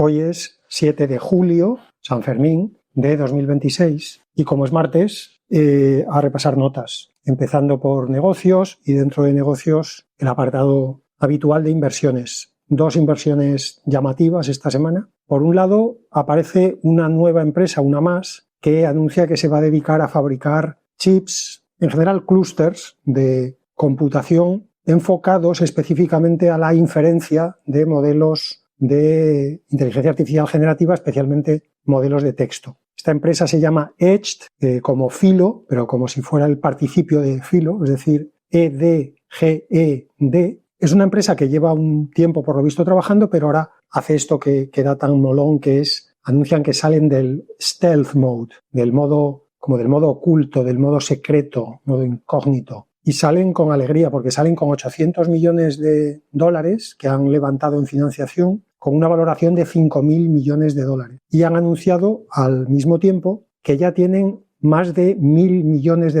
Hoy es 7 de julio, San Fermín, de 2026, y como es martes, a repasar notas, empezando por negocios y dentro de negocios el apartado habitual de inversiones. Dos inversiones llamativas esta semana. Por un lado, aparece una nueva empresa, una más, que anuncia que se va a dedicar a fabricar chips, en general clústeres de computación enfocados específicamente a la inferencia de modelos de inteligencia artificial generativa, especialmente modelos de texto. Esta empresa se llama Edged, como filo, pero como si fuera el participio de filo, es decir, E-D-G-E-D. Es una empresa que lleva un tiempo, por lo visto, trabajando, pero ahora hace esto que da tan molón, que es, anuncian que salen del stealth mode, del modo oculto, del modo secreto, modo incógnito. Y salen con alegría, porque salen con $800 millones que han levantado en financiación, con una valoración de $5.000 millones. Y han anunciado al mismo tiempo que ya tienen más de $1.000 millones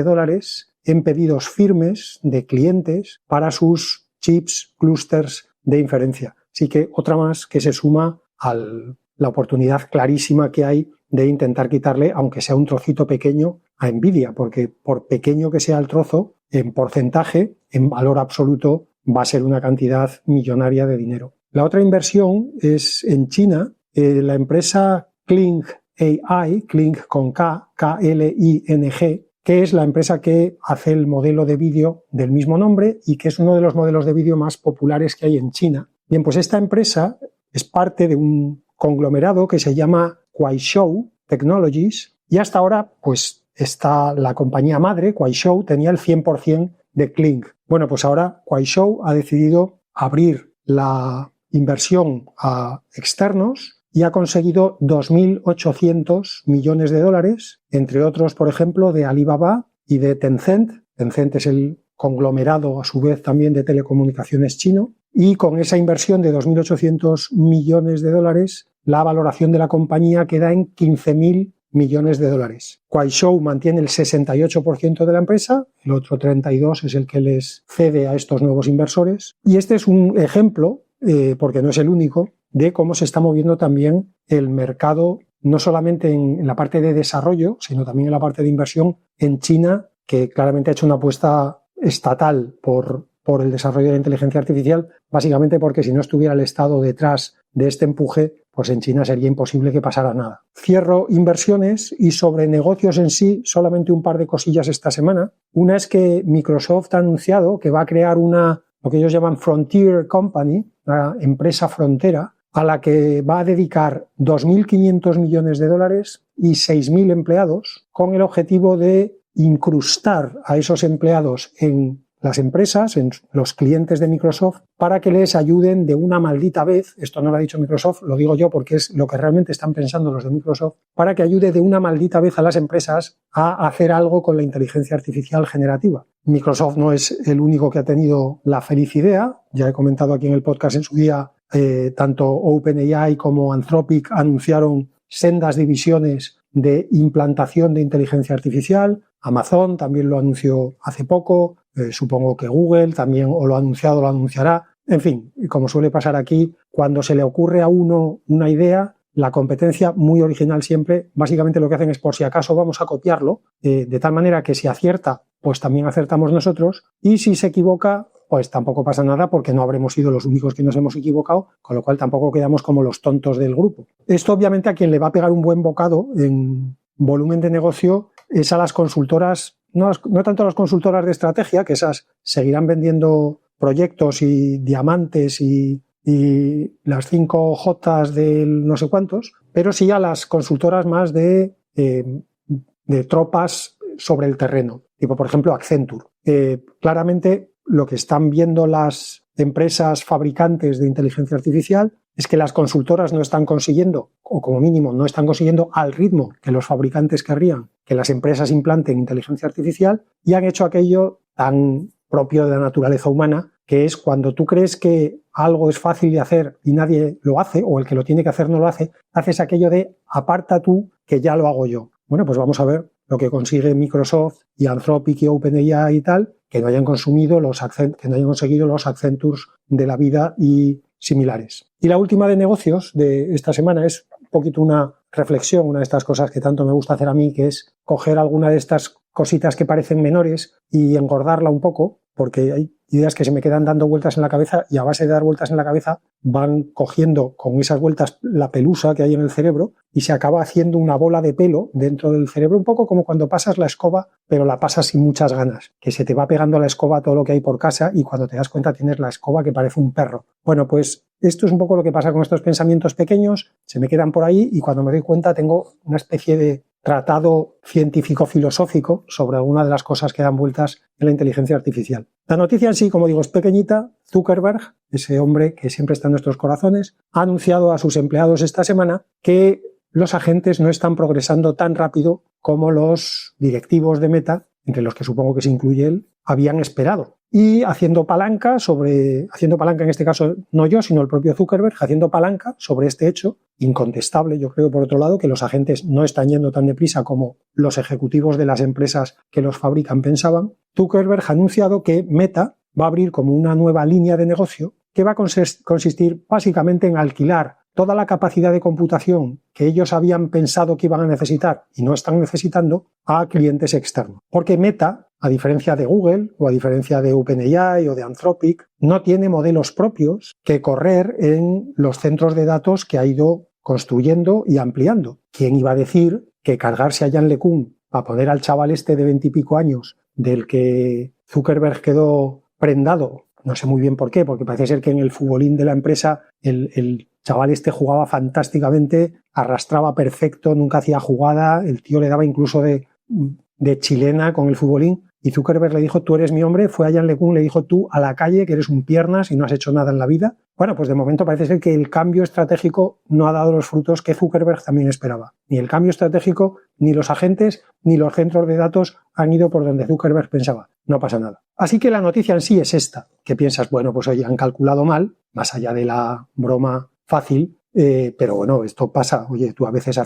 en pedidos firmes de clientes para sus chips, clústeres de inferencia. Así que otra más que se suma a la oportunidad clarísima que hay de intentar quitarle, aunque sea un trocito pequeño, a Nvidia, porque por pequeño que sea el trozo, en porcentaje, en valor absoluto, va a ser una cantidad millonaria de dinero. La otra inversión es en China. La empresa Kling AI, Kling con K, K-L-I-N-G, que es la empresa que hace el modelo de vídeo del mismo nombre y que es uno de los modelos de vídeo más populares que hay en China. Bien, pues esta empresa es parte de un conglomerado que se llama Kuaishou Technologies y hasta ahora pues está la compañía madre, Kuaishou, tenía el 100% de Kling. Bueno, pues ahora Kuaishou ha decidido abrir la inversión a externos y ha conseguido $2.800 millones, entre otros, por ejemplo, de Alibaba y de Tencent. Tencent es el conglomerado, a su vez, también de telecomunicaciones chino. Y con esa inversión de $2.800 millones, la valoración de la compañía queda en $15.000 millones. Kuaishou mantiene el 68% de la empresa, el otro 32% es el que les cede a estos nuevos inversores. Y este es un ejemplo, porque no es el único, de cómo se está moviendo también el mercado, no solamente en la parte de desarrollo, sino también en la parte de inversión en China, que claramente ha hecho una apuesta estatal por el desarrollo de la inteligencia artificial, básicamente porque si no estuviera el Estado detrás de este empuje, pues en China sería imposible que pasara nada. Cierro inversiones y sobre negocios en sí, solamente un par de cosillas esta semana. Una es que Microsoft ha anunciado que va a crear lo que ellos llaman Frontier Company, una empresa frontera, a la que va a dedicar $2.500 millones y 6.000 empleados, con el objetivo de incrustar a esos empleados en las empresas, en los clientes de Microsoft, para que les ayuden de una maldita vez, esto no lo ha dicho Microsoft, lo digo yo porque es lo que realmente están pensando los de Microsoft, para que ayude de una maldita vez a las empresas a hacer algo con la inteligencia artificial generativa. Microsoft no es el único que ha tenido la feliz idea, ya he comentado aquí en el podcast en su día, tanto OpenAI como Anthropic anunciaron sendas divisiones de implantación de inteligencia artificial. Amazon también lo anunció hace poco, supongo que Google también o lo ha anunciado o lo anunciará. En fin, como suele pasar aquí, cuando se le ocurre a uno una idea, la competencia, muy original siempre, básicamente lo que hacen es por si acaso vamos a copiarlo, de tal manera que si acierta, pues también acertamos nosotros, y si se equivoca, pues tampoco pasa nada porque no habremos sido los únicos que nos hemos equivocado, con lo cual tampoco quedamos como los tontos del grupo. Esto obviamente a quien le va a pegar un buen bocado en volumen de negocio es a las consultoras, no tanto a las consultoras de estrategia, que esas seguirán vendiendo proyectos y diamantes y las 5 Jotas del no sé cuántos, pero sí a las consultoras más de tropas sobre el terreno, tipo por ejemplo Accenture. Claramente lo que están viendo las empresas fabricantes de inteligencia artificial es que las consultoras no están consiguiendo, o como mínimo no están consiguiendo al ritmo que los fabricantes querrían que las empresas implanten inteligencia artificial, y han hecho aquello tan propio de la naturaleza humana, que es cuando tú crees que algo es fácil de hacer y nadie lo hace, o el que lo tiene que hacer no lo hace, haces aquello de aparta tú que ya lo hago yo. Bueno, pues vamos a ver lo que consigue Microsoft y Anthropic y OpenAI y tal, que no hayan conseguido los Accentures de la vida y similares. Y la última de negocios de esta semana es un poquito una reflexión, una de estas cosas que tanto me gusta hacer a mí, que es coger alguna de estas cositas que parecen menores y engordarla un poco, porque hay ideas que se me quedan dando vueltas en la cabeza y a base de dar vueltas en la cabeza van cogiendo con esas vueltas la pelusa que hay en el cerebro y se acaba haciendo una bola de pelo dentro del cerebro, un poco como cuando pasas la escoba, pero la pasas sin muchas ganas, que se te va pegando a la escoba todo lo que hay por casa y cuando te das cuenta tienes la escoba que parece un perro. Bueno, pues esto es un poco lo que pasa con estos pensamientos pequeños, se me quedan por ahí y cuando me doy cuenta tengo una especie de tratado científico-filosófico sobre alguna de las cosas que dan vueltas en la inteligencia artificial. La noticia en sí, como digo, es pequeñita. Zuckerberg, ese hombre que siempre está en nuestros corazones, ha anunciado a sus empleados esta semana que los agentes no están progresando tan rápido como los directivos de Meta, entre los que supongo que se incluye él, habían esperado. Y haciendo palanca en este caso no yo, sino el propio Zuckerberg, haciendo palanca sobre este hecho, incontestable, yo creo, por otro lado, que los agentes no están yendo tan deprisa como los ejecutivos de las empresas que los fabrican pensaban. Zuckerberg ha anunciado que Meta va a abrir como una nueva línea de negocio que va a consistir básicamente en alquilar toda la capacidad de computación que ellos habían pensado que iban a necesitar y no están necesitando a clientes externos. Porque Meta, a diferencia de Google o a diferencia de OpenAI o de Anthropic, no tiene modelos propios que correr en los centros de datos que ha ido construyendo y ampliando. ¿Quién iba a decir que cargarse a Yann LeCun para poner al chaval este de 20 y pico años del que Zuckerberg quedó prendado? No sé muy bien por qué, porque parece ser que en el futbolín de la empresa el chaval este jugaba fantásticamente, arrastraba perfecto, nunca hacía jugada, el tío le daba incluso de chilena con el futbolín y Zuckerberg le dijo, tú eres mi hombre, fue a Yann LeCun, le dijo, tú a la calle, que eres un piernas y no has hecho nada en la vida. Bueno, pues de momento parece ser que el cambio estratégico no ha dado los frutos que Zuckerberg también esperaba. Ni el cambio estratégico, ni los agentes, ni los centros de datos han ido por donde Zuckerberg pensaba. No pasa nada. Así que la noticia en sí es esta, que piensas, bueno, pues oye, han calculado mal, más allá de la broma fácil, pero bueno, esto pasa. Oye, tú a veces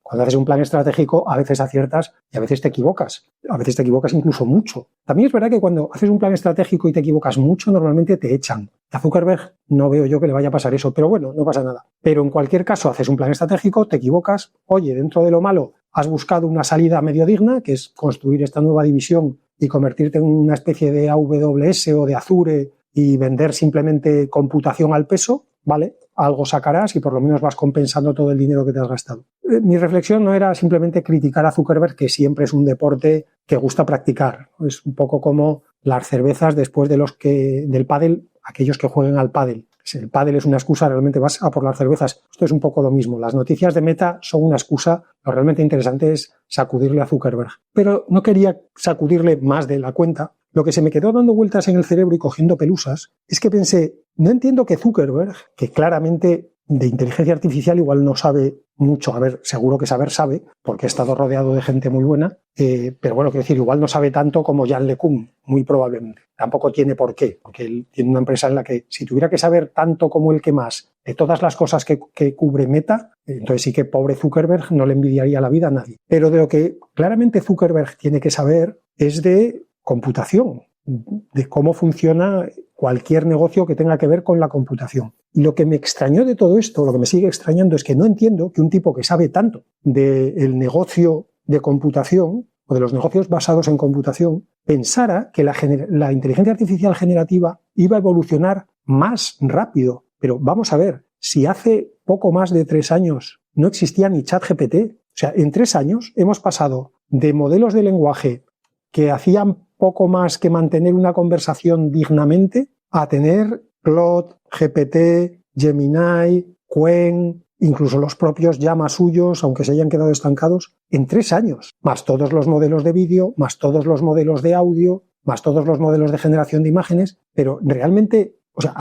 cuando haces un plan estratégico, a veces aciertas y a veces te equivocas. A veces te equivocas incluso mucho. También es verdad que cuando haces un plan estratégico y te equivocas mucho, normalmente te echan. A Zuckerberg no veo yo que le vaya a pasar eso, pero bueno, no pasa nada. Pero en cualquier caso, haces un plan estratégico, te equivocas, oye, dentro de lo malo, has buscado una salida medio digna, que es construir esta nueva división y convertirte en una especie de AWS o de Azure y vender simplemente computación al peso, ¿vale? Algo sacarás y por lo menos vas compensando todo el dinero que te has gastado. Mi reflexión no era simplemente criticar a Zuckerberg, que siempre es un deporte que gusta practicar. Es un poco como las cervezas después del pádel, aquellos que jueguen al pádel. Si el pádel es una excusa, realmente vas a por las cervezas. Esto es un poco lo mismo. Las noticias de Meta son una excusa. Lo realmente interesante es sacudirle a Zuckerberg. Pero no quería sacudirle más de la cuenta. Lo que se me quedó dando vueltas en el cerebro y cogiendo pelusas es que pensé, no entiendo que Zuckerberg, que claramente de inteligencia artificial igual no sabe mucho, a ver, seguro que sabe, porque he estado rodeado de gente muy buena, pero bueno, quiero decir, igual no sabe tanto como Yann LeCun, muy probablemente. Tampoco tiene por qué, porque él tiene una empresa en la que si tuviera que saber tanto como el que más de todas las cosas que cubre Meta, entonces sí que pobre Zuckerberg no le envidiaría la vida a nadie. Pero de lo que claramente Zuckerberg tiene que saber es de computación, de cómo funciona cualquier negocio que tenga que ver con la computación. Y lo que me extrañó de todo esto, lo que me sigue extrañando, es que no entiendo que un tipo que sabe tanto del negocio de computación o de los negocios basados en computación pensara que la inteligencia artificial generativa iba a evolucionar más rápido. Pero vamos a ver, si hace poco más de 3 años no existía ni ChatGPT, o sea, en 3 años hemos pasado de modelos de lenguaje que hacían poco más que mantener una conversación dignamente a tener Claude, GPT, Gemini, Qwen, incluso los propios Llama suyos, aunque se hayan quedado estancados, en 3 años. Más todos los modelos de vídeo, más todos los modelos de audio, más todos los modelos de generación de imágenes. Pero realmente, o sea,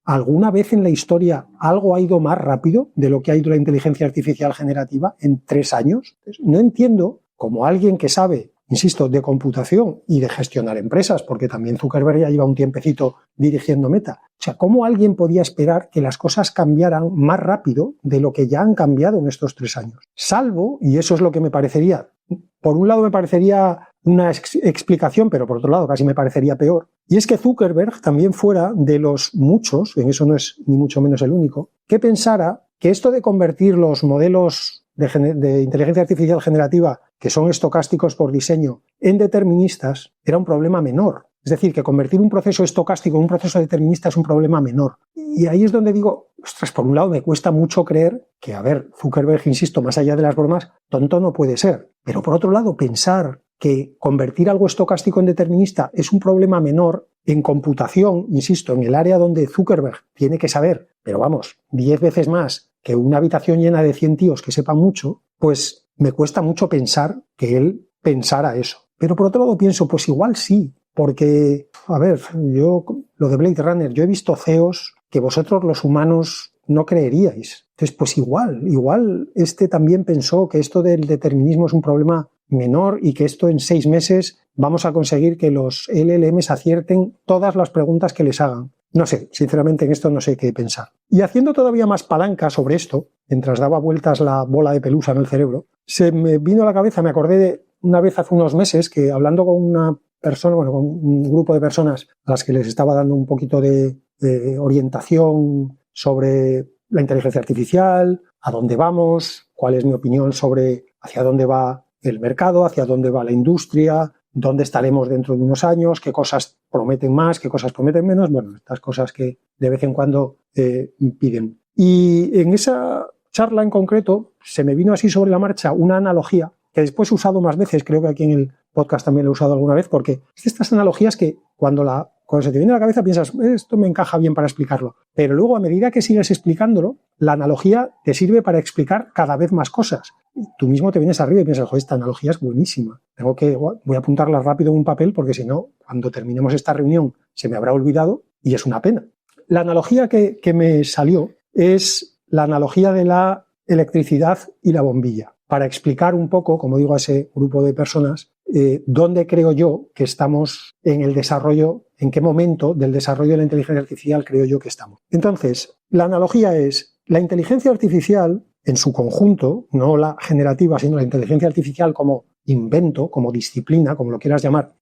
¿alguna vez en la historia algo ha ido más rápido de lo que ha ido la inteligencia artificial generativa en 3 años? No entiendo cómo alguien que sabe, insisto, de computación y de gestionar empresas, porque también Zuckerberg ya lleva un tiempecito dirigiendo Meta. O sea, ¿cómo alguien podía esperar que las cosas cambiaran más rápido de lo que ya han cambiado en estos 3 años? Salvo, y eso es lo que me parecería, por un lado me parecería una explicación, pero por otro lado casi me parecería peor, y es que Zuckerberg también fuera de los muchos, en eso no es ni mucho menos el único, que pensara que esto de convertir los modelos de inteligencia artificial generativa, que son estocásticos por diseño, en deterministas, era un problema menor. Es decir, que convertir un proceso estocástico en un proceso determinista es un problema menor. Y ahí es donde digo, ostras, por un lado me cuesta mucho creer que, a ver, Zuckerberg, insisto, más allá de las bromas, tonto no puede ser. Pero por otro lado, pensar que convertir algo estocástico en determinista es un problema menor en computación, insisto, en el área donde Zuckerberg tiene que saber, pero vamos, 10 veces más que una habitación llena de 100 tíos que sepan mucho, pues me cuesta mucho pensar que él pensara eso. Pero por otro lado pienso, pues igual sí. Porque, a ver, yo, lo de Blade Runner, yo he visto CEOs que vosotros los humanos no creeríais. Entonces, pues igual este también pensó que esto del determinismo es un problema menor y que esto en 6 meses vamos a conseguir que los LLMs acierten todas las preguntas que les hagan. No sé, sinceramente en esto no sé qué pensar. Y haciendo todavía más palanca sobre esto, mientras daba vueltas la bola de pelusa en el cerebro, se me vino a la cabeza, me acordé de una vez hace unos meses que hablando con una persona, con un grupo de personas a las que les estaba dando un poquito de orientación sobre la inteligencia artificial, a dónde vamos, cuál es mi opinión sobre hacia dónde va el mercado, hacia dónde va la industria, dónde estaremos dentro de unos años, qué cosas prometen más, qué cosas prometen menos, bueno, estas cosas que de vez en cuando piden. Y en esa charla en concreto se me vino así sobre la marcha una analogía que después he usado más veces, creo que aquí en el podcast también lo he usado alguna vez, porque es de estas analogías que cuando se te viene a la cabeza piensas, esto me encaja bien para explicarlo, pero luego a medida que sigues explicándolo, la analogía te sirve para explicar cada vez más cosas. Tú mismo te vienes arriba y piensas, joder, esta analogía es buenísima. Voy a apuntarla rápido en un papel porque si no, cuando terminemos esta reunión se me habrá olvidado y es una pena. La analogía que me salió es la analogía de la electricidad y la bombilla, para explicar un poco, como digo a ese grupo de personas, dónde creo yo que estamos en el desarrollo, en qué momento del desarrollo de la inteligencia artificial creo yo que estamos. Entonces, la analogía es la inteligencia artificial en su conjunto, no la generativa, sino la inteligencia artificial como invento, como disciplina, como lo quieras llamar,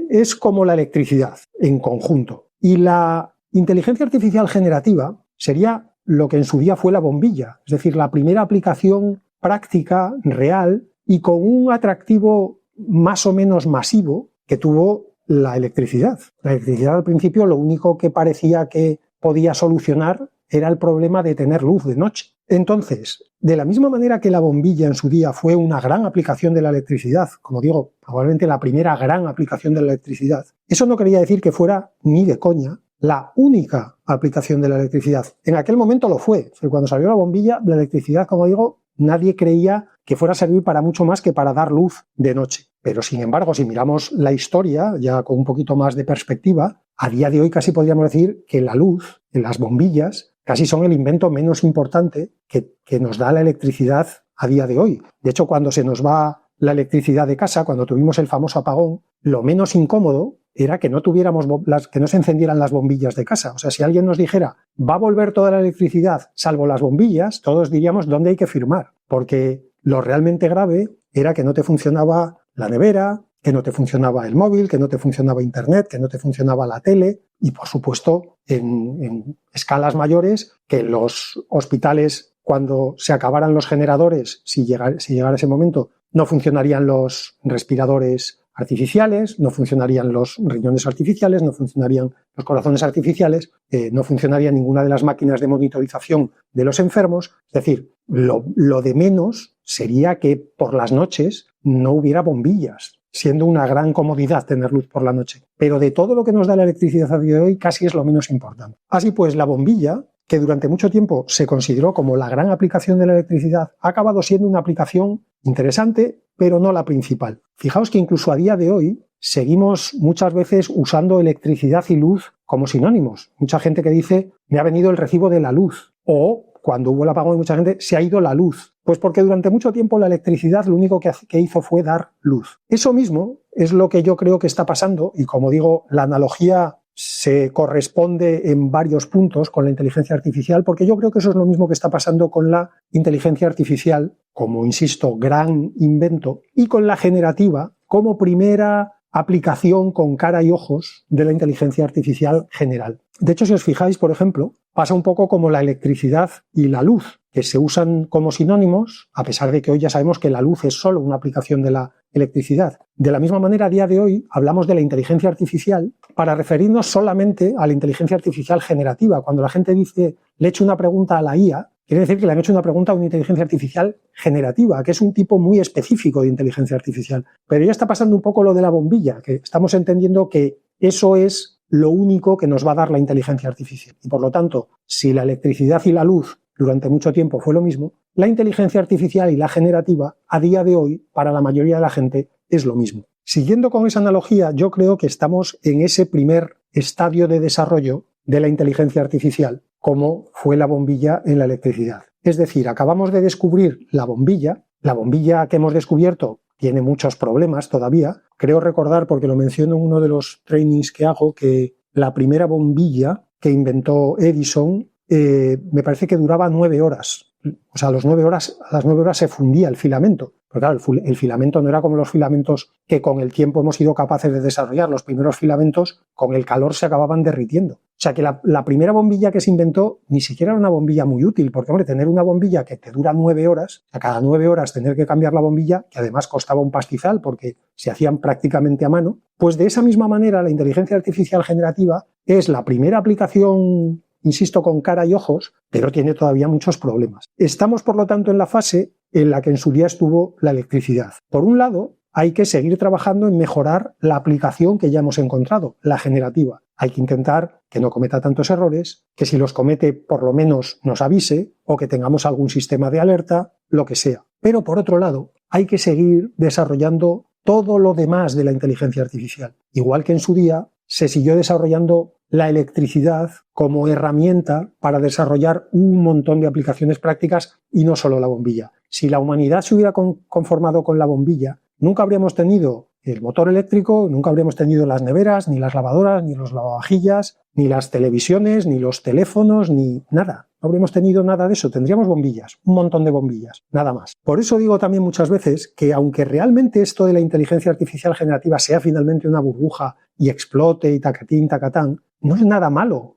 es como la electricidad en conjunto. Y la inteligencia artificial generativa sería lo que en su día fue la bombilla, es decir, la primera aplicación práctica, real y con un atractivo más o menos masivo que tuvo la electricidad. La electricidad al principio lo único que parecía que podía solucionar era el problema de tener luz de noche. Entonces, de la misma manera que la bombilla en su día fue una gran aplicación de la electricidad, como digo, probablemente la primera gran aplicación de la electricidad, eso no quería decir que fuera ni de coña la única aplicación de la electricidad. En aquel momento lo fue. Cuando salió la bombilla, la electricidad, como digo, nadie creía que fuera a servir para mucho más que para dar luz de noche. Pero, sin embargo, si miramos la historia, ya con un poquito más de perspectiva, a día de hoy casi podríamos decir que la luz en las bombillas casi son el invento menos importante que nos da la electricidad a día de hoy. De hecho, cuando se nos va la electricidad de casa, cuando tuvimos el famoso apagón, lo menos incómodo era que no que no se encendieran las bombillas de casa. O sea, si alguien nos dijera, va a volver toda la electricidad salvo las bombillas, todos diríamos dónde hay que firmar. Porque lo realmente grave era que no te funcionaba la nevera, que no te funcionaba el móvil, que no te funcionaba internet, que no te funcionaba la tele y, por supuesto, en escalas mayores, que en los hospitales, cuando se acabaran los generadores, si llegara ese momento, no funcionarían los respiradores artificiales, no funcionarían los riñones artificiales, no funcionarían los corazones artificiales, no funcionaría ninguna de las máquinas de monitorización de los enfermos. Es decir, lo de menos sería que por las noches no hubiera bombillas, siendo una gran comodidad tener luz por la noche. Pero de todo lo que nos da la electricidad a día de hoy, casi es lo menos importante. Así pues, la bombilla, que durante mucho tiempo se consideró como la gran aplicación de la electricidad, ha acabado siendo una aplicación interesante, pero no la principal. Fijaos que incluso a día de hoy seguimos muchas veces usando electricidad y luz como sinónimos. Mucha gente que dice, me ha venido el recibo de la luz, o cuando hubo el apagón mucha gente, se ha ido la luz. Pues porque durante mucho tiempo la electricidad lo único que hizo fue dar luz. Eso mismo es lo que yo creo que está pasando, y como digo, la analogía se corresponde en varios puntos con la inteligencia artificial, porque yo creo que eso es lo mismo que está pasando con la inteligencia artificial, como, insisto, gran invento, y con la generativa, como primera aplicación con cara y ojos de la inteligencia artificial general. De hecho, si os fijáis, por ejemplo, pasa un poco como la electricidad y la luz, que se usan como sinónimos, a pesar de que hoy ya sabemos que la luz es solo una aplicación de la electricidad. De la misma manera, a día de hoy hablamos de la inteligencia artificial para referirnos solamente a la inteligencia artificial generativa. Cuando la gente dice, le he hecho una pregunta a la IA, quiere decir que le han hecho una pregunta a una inteligencia artificial generativa, que es un tipo muy específico de inteligencia artificial. Pero ya está pasando un poco lo de la bombilla, que estamos entendiendo que eso es lo único que nos va a dar la inteligencia artificial. Y por lo tanto, si la electricidad y la luz durante mucho tiempo fue lo mismo, la inteligencia artificial y la generativa, a día de hoy, para la mayoría de la gente, es lo mismo. Siguiendo con esa analogía, yo creo que estamos en ese primer estadio de desarrollo de la inteligencia artificial, como fue la bombilla en la electricidad. Es decir, acabamos de descubrir la bombilla que hemos descubierto tiene muchos problemas todavía. Creo recordar, porque lo menciono en uno de los trainings que hago, que la primera bombilla que inventó Edison me parece que duraba 9 horas. O sea, a las 9 horas se fundía el filamento. Pero claro, el filamento no era como los filamentos que con el tiempo hemos sido capaces de desarrollar. Los primeros filamentos con el calor se acababan derritiendo. O sea que la primera bombilla que se inventó ni siquiera era una bombilla muy útil, porque hombre, tener una bombilla que te dura 9 horas, a cada 9 horas tener que cambiar la bombilla, que además costaba un pastizal porque se hacían prácticamente a mano, pues de esa misma manera la inteligencia artificial generativa es la primera aplicación, insisto, con cara y ojos, pero tiene todavía muchos problemas. Estamos, por lo tanto, en la fase en la que en su día estuvo la electricidad. Por un lado, hay que seguir trabajando en mejorar la aplicación que ya hemos encontrado, la generativa. Hay que intentar que no cometa tantos errores, que si los comete por lo menos nos avise o que tengamos algún sistema de alerta, lo que sea. Pero por otro lado, hay que seguir desarrollando todo lo demás de la inteligencia artificial. Igual que en su día se siguió desarrollando la electricidad como herramienta para desarrollar un montón de aplicaciones prácticas y no solo la bombilla. Si la humanidad se hubiera conformado con la bombilla, nunca habríamos tenido el motor eléctrico, nunca habríamos tenido las neveras, ni las lavadoras, ni los lavavajillas, ni las televisiones, ni los teléfonos, ni nada. No habríamos tenido nada de eso. Tendríamos bombillas, un montón de bombillas, nada más. Por eso digo también muchas veces que aunque realmente esto de la inteligencia artificial generativa sea finalmente una burbuja y explote y tacatín, tacatán, no es nada malo.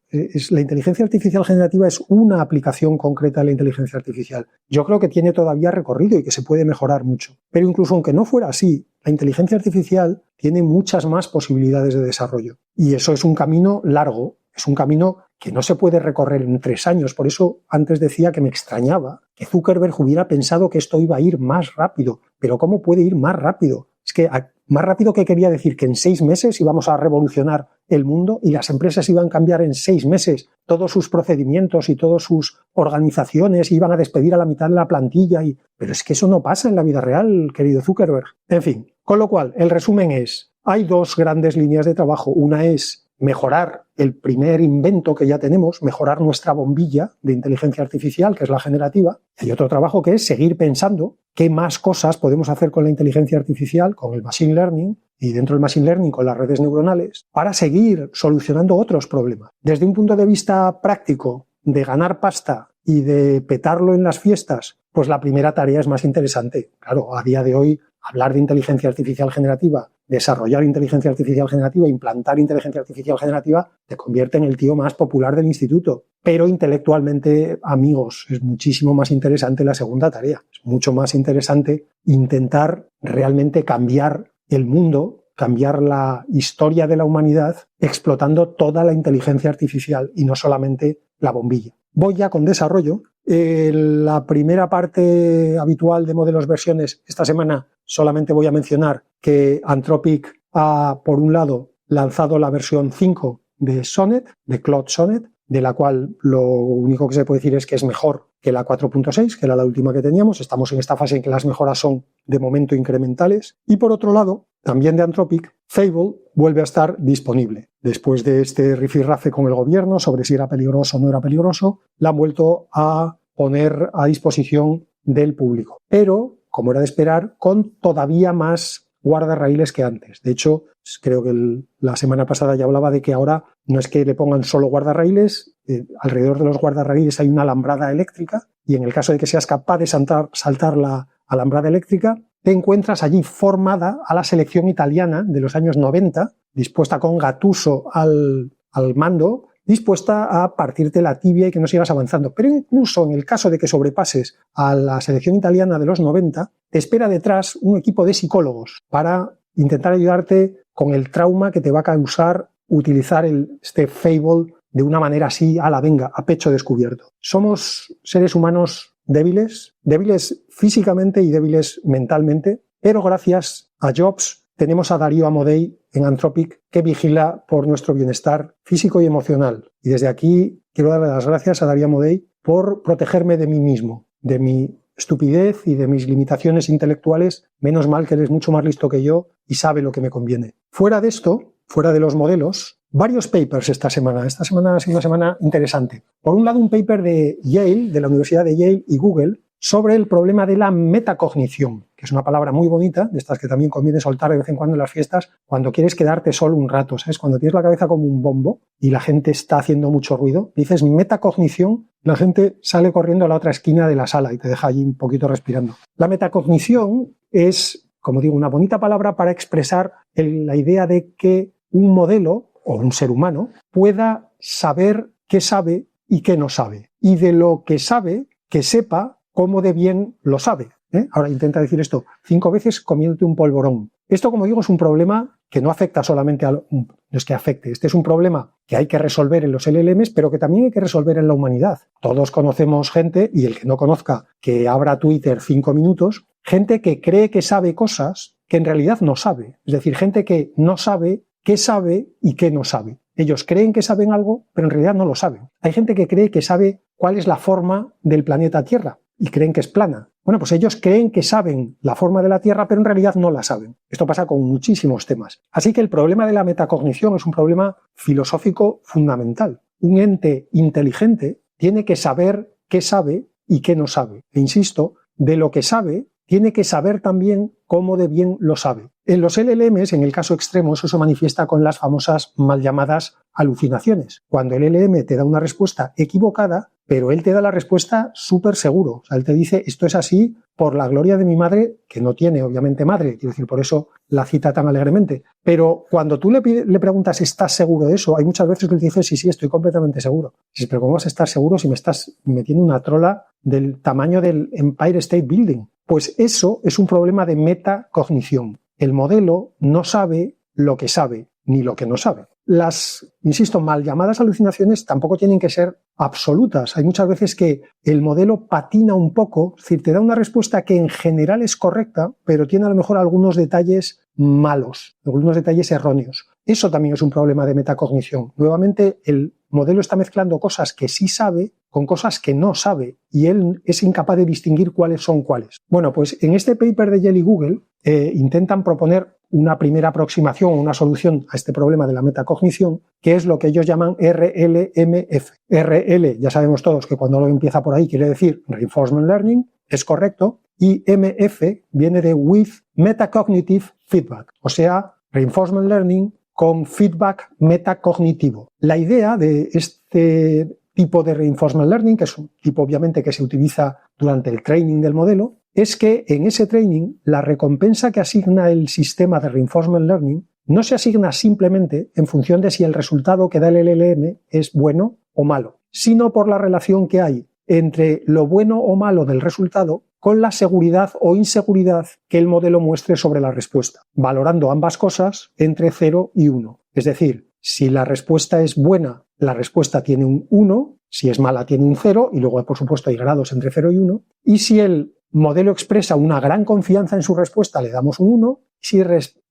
La inteligencia artificial generativa es una aplicación concreta de la inteligencia artificial. Yo creo que tiene todavía recorrido y que se puede mejorar mucho. Pero incluso aunque no fuera así, la inteligencia artificial tiene muchas más posibilidades de desarrollo. Y eso es un camino largo, es un camino que no se puede recorrer en 3 años. Por eso antes decía que me extrañaba que Zuckerberg hubiera pensado que esto iba a ir más rápido. Pero ¿cómo puede ir más rápido? Es que más rápido, que quería decir que en 6 meses íbamos a revolucionar el mundo y las empresas iban a cambiar en 6 meses todos sus procedimientos y todas sus organizaciones, iban a despedir a la mitad de la plantilla. Pero es que eso no pasa en la vida real, querido Zuckerberg. En fin, con lo cual, el resumen es, hay 2 grandes líneas de trabajo. Una es mejorar el primer invento que ya tenemos, mejorar nuestra bombilla de inteligencia artificial, que es la generativa. Y hay otro trabajo que es seguir pensando qué más cosas podemos hacer con la inteligencia artificial, con el machine learning, y dentro del machine learning con las redes neuronales, para seguir solucionando otros problemas. Desde un punto de vista práctico, de ganar pasta y de petarlo en las fiestas, pues la primera tarea es más interesante. Claro, a día de hoy, hablar de inteligencia artificial generativa, desarrollar inteligencia artificial generativa, implantar inteligencia artificial generativa, te convierte en el tío más popular del instituto. Pero intelectualmente, amigos, es muchísimo más interesante la segunda tarea. Es mucho más interesante intentar realmente cambiar el mundo, cambiar la historia de la humanidad, explotando toda la inteligencia artificial y no solamente la bombilla. Voy ya con desarrollo. La primera parte habitual de modelos versiones, esta semana solamente voy a mencionar que Anthropic ha, por un lado, lanzado la versión 5 de Sonnet, de Claude Sonnet, de la cual lo único que se puede decir es que es mejor que la 4.6, que era la última que teníamos. Estamos en esta fase en que las mejoras son de momento incrementales. Y por otro lado, también de Anthropic, Fable vuelve a estar disponible. Después de este rifirrafe con el gobierno sobre si era peligroso o no era peligroso, la han vuelto a poner a disposición del público. Pero, como era de esperar, con todavía más guardarraíles que antes. De hecho, creo que la semana pasada ya hablaba de que ahora no es que le pongan solo guardarraíles, alrededor de los guardarraíles hay una alambrada eléctrica y en el caso de que seas capaz de saltar la alambrada eléctrica, te encuentras allí formada a la selección italiana de los años 90, dispuesta con Gattuso al mando, dispuesta a partirte la tibia y que no sigas avanzando. Pero incluso en el caso de que sobrepases a la selección italiana de los 90, te espera detrás un equipo de psicólogos para intentar ayudarte con el trauma que te va a causar utilizar este Fable de una manera así, a la venga, a pecho descubierto. Somos seres humanos débiles físicamente y débiles mentalmente, pero gracias a Jobs tenemos a Darío Amodei en Anthropic que vigila por nuestro bienestar físico y emocional. Y desde aquí quiero darle las gracias a Darío Amodei por protegerme de mí mismo, de mi estupidez y de mis limitaciones intelectuales. Menos mal que él es mucho más listo que yo y sabe lo que me conviene. Fuera de esto, fuera de los modelos, varios papers esta semana. Esta semana ha sido una semana interesante. Por un lado, un paper de Yale, de la Universidad de Yale y Google, sobre el problema de la metacognición, que es una palabra muy bonita, de estas que también conviene soltar de vez en cuando en las fiestas, cuando quieres quedarte solo un rato, ¿sabes? Cuando tienes la cabeza como un bombo y la gente está haciendo mucho ruido, dices metacognición, la gente sale corriendo a la otra esquina de la sala y te deja allí un poquito respirando. La metacognición es, como digo, una bonita palabra para expresar la idea de que un modelo o un ser humano pueda saber qué sabe y qué no sabe. Y de lo que sabe, que sepa cómo de bien lo sabe. Ahora intenta decir esto 5 veces comiéndote un polvorón. Esto, como digo, es un problema que no afecta solamente no es que afecte. Este es un problema que hay que resolver en los LLMs, pero que también hay que resolver en la humanidad. Todos conocemos gente, y el que no conozca, que abra Twitter 5 minutos, gente que cree que sabe cosas que en realidad no sabe. Es decir, gente que no sabe qué sabe y qué no sabe. Ellos creen que saben algo, pero en realidad no lo saben. Hay gente que cree que sabe cuál es la forma del planeta Tierra y creen que es plana. Bueno, pues ellos creen que saben la forma de la Tierra, pero en realidad no la saben. Esto pasa con muchísimos temas. Así que el problema de la metacognición es un problema filosófico fundamental. Un ente inteligente tiene que saber qué sabe y qué no sabe. E insisto, de lo que sabe, tiene que saber también cómo de bien lo sabe. En los LLMs, en el caso extremo, eso se manifiesta con las famosas mal llamadas alucinaciones. Cuando el LLM te da una respuesta equivocada, pero él te da la respuesta súper seguro. O sea, él te dice, esto es así por la gloria de mi madre, que no tiene obviamente madre, quiero decir, por eso la cita tan alegremente. Pero cuando tú le preguntas, ¿estás seguro de eso? Hay muchas veces que él te dice, sí, estoy completamente seguro. Dices, pero ¿cómo vas a estar seguro si me estás metiendo una trola del tamaño del Empire State Building? Pues eso es un problema de metacognición. El modelo no sabe lo que sabe, ni lo que no sabe. Las, insisto, mal llamadas alucinaciones tampoco tienen que ser absolutas. Hay muchas veces que el modelo patina un poco, es decir, te da una respuesta que en general es correcta, pero tiene a lo mejor algunos detalles malos, algunos detalles erróneos. Eso también es un problema de metacognición. Nuevamente, el modelo está mezclando cosas que sí sabe con cosas que no sabe y él es incapaz de distinguir cuáles son cuáles. Bueno, pues en este paper de Yale y Google intentan proponer una primera aproximación, una solución a este problema de la metacognición, que es lo que ellos llaman RLMF. RL, ya sabemos todos que cuando lo empieza por ahí quiere decir Reinforcement Learning, es correcto, y MF viene de With Metacognitive Feedback, o sea, Reinforcement Learning con feedback metacognitivo. La idea de este tipo de Reinforcement Learning, que es un tipo obviamente que se utiliza durante el training del modelo, es que en ese training la recompensa que asigna el sistema de Reinforcement Learning no se asigna simplemente en función de si el resultado que da el LLM es bueno o malo, sino por la relación que hay entre lo bueno o malo del resultado con la seguridad o inseguridad que el modelo muestre sobre la respuesta, valorando ambas cosas entre 0 y 1. Es decir, si la respuesta es buena, la respuesta tiene un 1, si es mala tiene un 0, y luego por supuesto hay grados entre 0 y 1, y si el modelo expresa una gran confianza en su respuesta, le damos un 1, si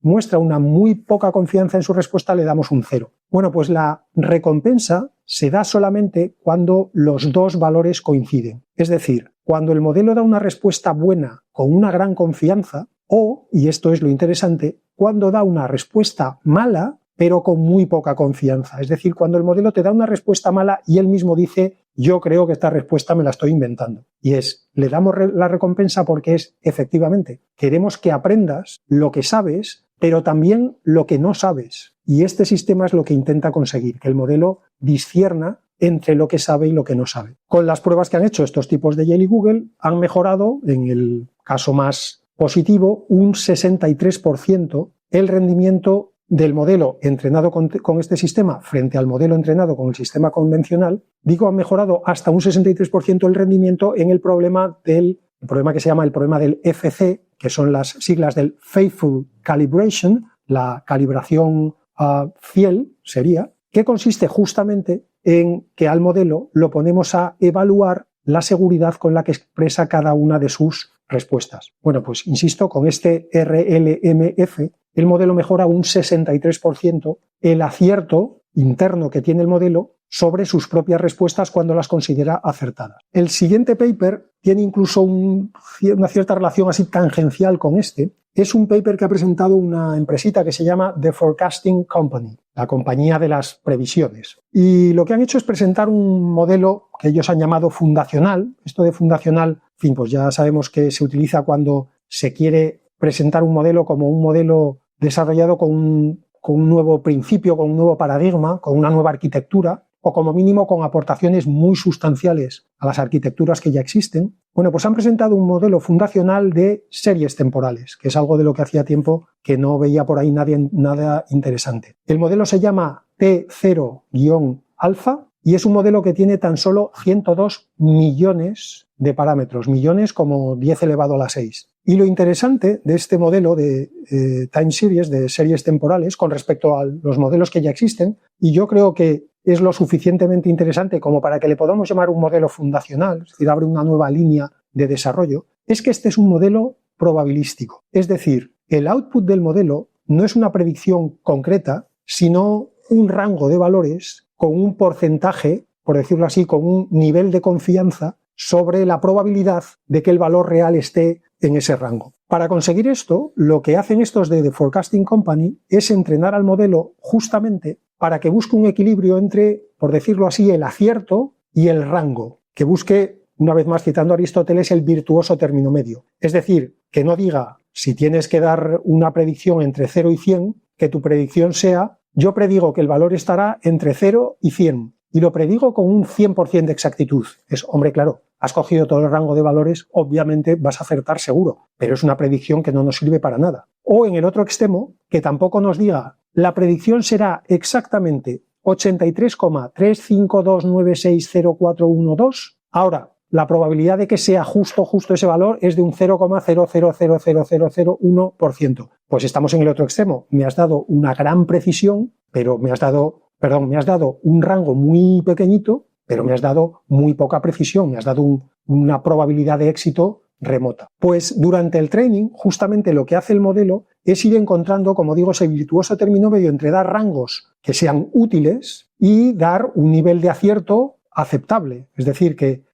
muestra una muy poca confianza en su respuesta, le damos un 0. Bueno, pues la recompensa se da solamente cuando los dos valores coinciden. Es decir, cuando el modelo da una respuesta buena con una gran confianza o, y esto es lo interesante, cuando da una respuesta mala pero con muy poca confianza. Es decir, cuando el modelo te da una respuesta mala y él mismo dice, yo creo que esta respuesta me la estoy inventando. Y le damos la recompensa porque es, efectivamente, queremos que aprendas lo que sabes, pero también lo que no sabes. Y este sistema es lo que intenta conseguir, que el modelo discierna entre lo que sabe y lo que no sabe. Con las pruebas que han hecho estos tipos de Yale y Google, han mejorado, en el caso más positivo un 63% el rendimiento del modelo entrenado con este sistema frente al modelo entrenado con el sistema convencional. Digo, ha mejorado hasta un 63% el rendimiento en el problema que se llama el problema del FC, que son las siglas del Faithful Calibration, la calibración fiel sería, que consiste justamente en que al modelo lo ponemos a evaluar la seguridad con la que expresa cada una de sus respuestas. Bueno, pues insisto, con este RLMF el modelo mejora un 63% el acierto interno que tiene el modelo sobre sus propias respuestas cuando las considera acertadas. El siguiente paper tiene incluso una cierta relación así tangencial con este. Es un paper que ha presentado una empresita que se llama The Forecasting Company, la compañía de las previsiones. Y lo que han hecho es presentar un modelo que ellos han llamado fundacional. Esto de fundacional, en fin, pues ya sabemos que se utiliza cuando se quiere presentar un modelo como un modelo desarrollado con un nuevo principio, con un nuevo paradigma, con una nueva arquitectura, o como mínimo con aportaciones muy sustanciales a las arquitecturas que ya existen. Bueno, pues han presentado un modelo fundacional de series temporales, que es algo de lo que hacía tiempo que no veía por ahí nada interesante. El modelo se llama T0-alfa y es un modelo que tiene tan solo 102 millones de parámetros, millones como 10 elevado a la 6. Y lo interesante de este modelo de time series, de series temporales, con respecto a los modelos que ya existen, y yo creo que es lo suficientemente interesante como para que le podamos llamar un modelo fundacional, es decir, abre una nueva línea de desarrollo, es que este es un modelo probabilístico. Es decir, el output del modelo no es una predicción concreta, sino un rango de valores con un porcentaje, por decirlo así, con un nivel de confianza sobre la probabilidad de que el valor real esté en ese rango. Para conseguir esto, lo que hacen estos de The Forecasting Company es entrenar al modelo justamente para que busque un equilibrio entre, por decirlo así, el acierto y el rango, que busque, una vez más citando a Aristóteles, el virtuoso término medio. Es decir, que no diga, si tienes que dar una predicción entre 0 y 100, que tu predicción sea, yo predigo que el valor estará entre 0 y 100, y lo predigo con un 100% de exactitud. Es, hombre, claro, has cogido todo el rango de valores, obviamente vas a acertar seguro, pero es una predicción que no nos sirve para nada. O en el otro extremo, que tampoco nos diga, la predicción será exactamente 83,352960412. Ahora, la probabilidad de que sea justo ese valor es de un 0,0000001%. Pues estamos en el otro extremo. Me has dado una gran precisión, pero me has dado un rango muy pequeñito, pero me has dado muy poca precisión, me has dado una probabilidad de éxito remota. Pues durante el training, justamente lo que hace el modelo es ir encontrando, como digo, ese virtuoso término medio entre dar rangos que sean útiles y dar un nivel de acierto aceptable. Es decir, que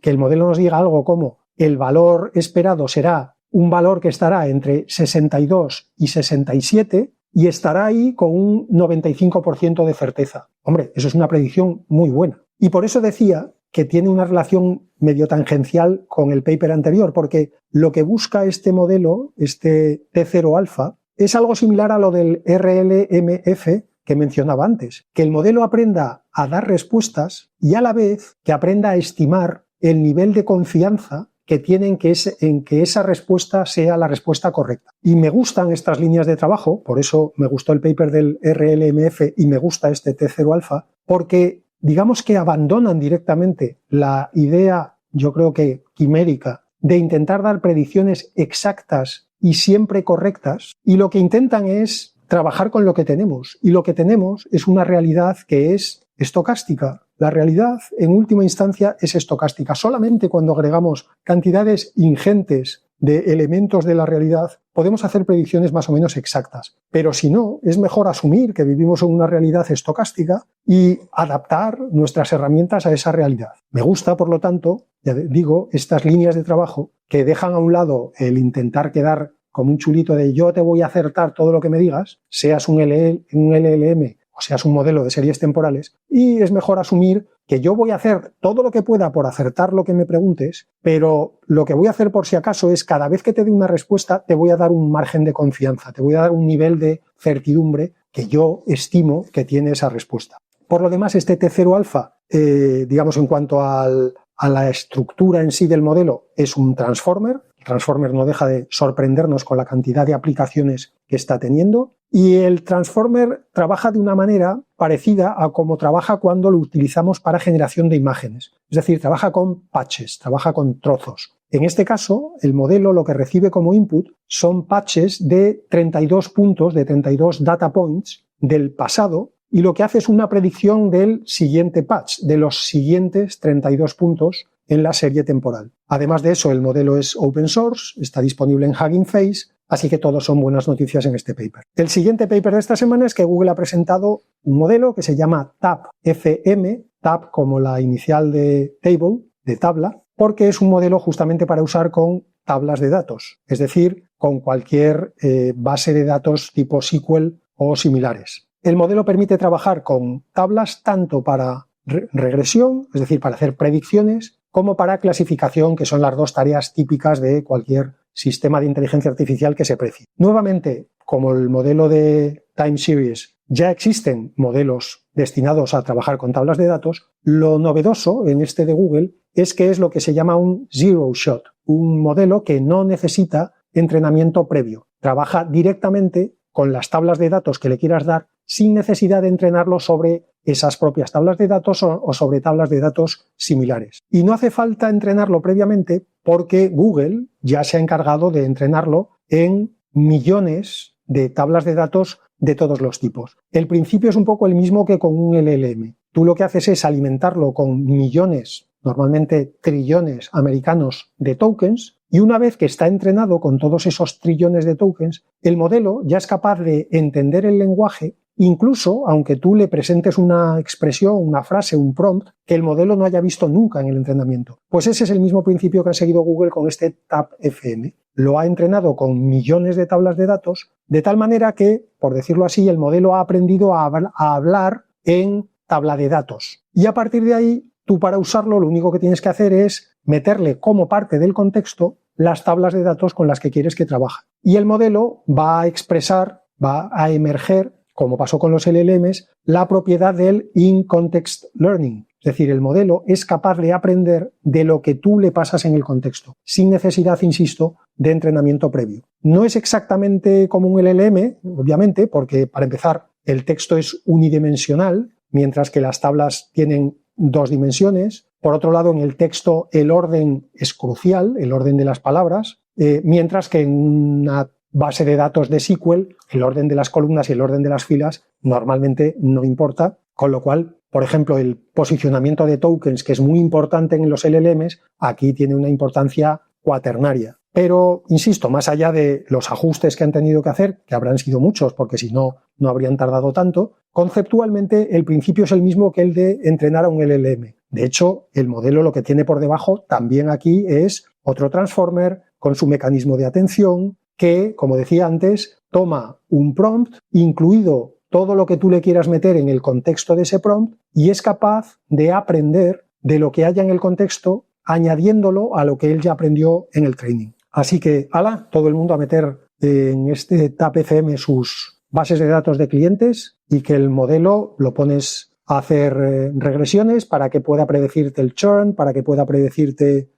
el modelo nos diga algo como el valor esperado será un valor que estará entre 62 y 67 y estará ahí con un 95% de certeza. Hombre, eso es una predicción muy buena. Y por eso decía que tiene una relación medio tangencial con el paper anterior, porque lo que busca este modelo, este T0-alfa, es algo similar a lo del RLMF que mencionaba antes, que el modelo aprenda a dar respuestas y a la vez que aprenda a estimar el nivel de confianza que tienen en que esa respuesta sea la respuesta correcta. Y me gustan estas líneas de trabajo, por eso me gustó el paper del RLMF y me gusta este T0-alfa, porque digamos que abandonan directamente la idea, yo creo que quimérica, de intentar dar predicciones exactas y siempre correctas, y lo que intentan es trabajar con lo que tenemos. Y lo que tenemos es una realidad que es estocástica. La realidad, en última instancia, es estocástica. Solamente cuando agregamos cantidades ingentes de elementos de la realidad podemos hacer predicciones más o menos exactas. Pero si no, es mejor asumir que vivimos en una realidad estocástica y adaptar nuestras herramientas a esa realidad. Me gusta, por lo tanto, ya digo, estas líneas de trabajo que dejan a un lado el intentar quedar como un chulito de yo te voy a acertar todo lo que me digas, seas un LLM o seas un modelo de series temporales, y es mejor asumir que yo voy a hacer todo lo que pueda por acertar lo que me preguntes, pero lo que voy a hacer por si acaso es cada vez que te dé una respuesta te voy a dar un margen de confianza, te voy a dar un nivel de certidumbre que yo estimo que tiene esa respuesta. Por lo demás, este T0-alfa, digamos en cuanto al a la estructura en sí del modelo es un transformer. El transformer no deja de sorprendernos con la cantidad de aplicaciones que está teniendo. Y el transformer trabaja de una manera parecida a como trabaja cuando lo utilizamos para generación de imágenes. Es decir, trabaja con patches, trabaja con trozos. En este caso, el modelo lo que recibe como input son patches de 32 puntos, de 32 data points del pasado, y lo que hace es una predicción del siguiente patch, de los siguientes 32 puntos en la serie temporal. Además de eso, el modelo es open source, está disponible en Hugging Face, así que todos son buenas noticias en este paper. El siguiente paper de esta semana es que Google ha presentado un modelo que se llama TAP-FM, TAP como la inicial de table, de tabla, porque es un modelo justamente para usar con tablas de datos, es decir, con cualquier base de datos tipo SQL o similares. El modelo permite trabajar con tablas tanto para regresión, es decir, para hacer predicciones, como para clasificación, que son las dos tareas típicas de cualquier sistema de inteligencia artificial que se precie. Nuevamente, como el modelo de Time Series, ya existen modelos destinados a trabajar con tablas de datos, lo novedoso en este de Google es que es lo que se llama un zero shot, un modelo que no necesita entrenamiento previo. Trabaja directamente con las tablas de datos que le quieras dar sin necesidad de entrenarlo sobre esas propias tablas de datos o sobre tablas de datos similares. Y no hace falta entrenarlo previamente porque Google ya se ha encargado de entrenarlo en millones de tablas de datos de todos los tipos. El principio es un poco el mismo que con un LLM. Tú lo que haces es alimentarlo con millones, normalmente trillones americanos de tokens, y una vez que está entrenado con todos esos trillones de tokens, el modelo ya es capaz de entender el lenguaje, incluso aunque tú le presentes una expresión, una frase, un prompt, que el modelo no haya visto nunca en el entrenamiento. Pues ese es el mismo principio que ha seguido Google con este TAP-FM. Lo ha entrenado con millones de tablas de datos, de tal manera que, por decirlo así, el modelo ha aprendido a hablar en tabla de datos. Y a partir de ahí, tú para usarlo lo único que tienes que hacer es meterle como parte del contexto las tablas de datos con las que quieres que trabaje. Y el modelo va a expresar, va a emerger, como pasó con los LLMs, la propiedad del in-context learning. Es decir, el modelo es capaz de aprender de lo que tú le pasas en el contexto, sin necesidad, insisto, de entrenamiento previo. No es exactamente como un LLM, obviamente, porque para empezar el texto es unidimensional, mientras que las tablas tienen dos dimensiones. Por otro lado, en el texto el orden es crucial, el orden de las palabras, mientras que en una base de datos de SQL, el orden de las columnas y el orden de las filas normalmente no importa, con lo cual, por ejemplo, el posicionamiento de tokens, que es muy importante en los LLMs, aquí tiene una importancia cuaternaria. Pero, insisto, más allá de los ajustes que han tenido que hacer, que habrán sido muchos, porque si no, no habrían tardado tanto, conceptualmente el principio es el mismo que el de entrenar a un LLM. De hecho, el modelo lo que tiene por debajo también aquí es otro transformer con su mecanismo de atención que, como decía antes, toma un prompt, incluido todo lo que tú le quieras meter en el contexto de ese prompt, y es capaz de aprender de lo que haya en el contexto, añadiéndolo a lo que él ya aprendió en el training. Así que, todo el mundo a meter en este TAP-FM sus bases de datos de clientes y que el modelo lo pones a hacer regresiones para que pueda predecirte el churn, para que pueda predecirte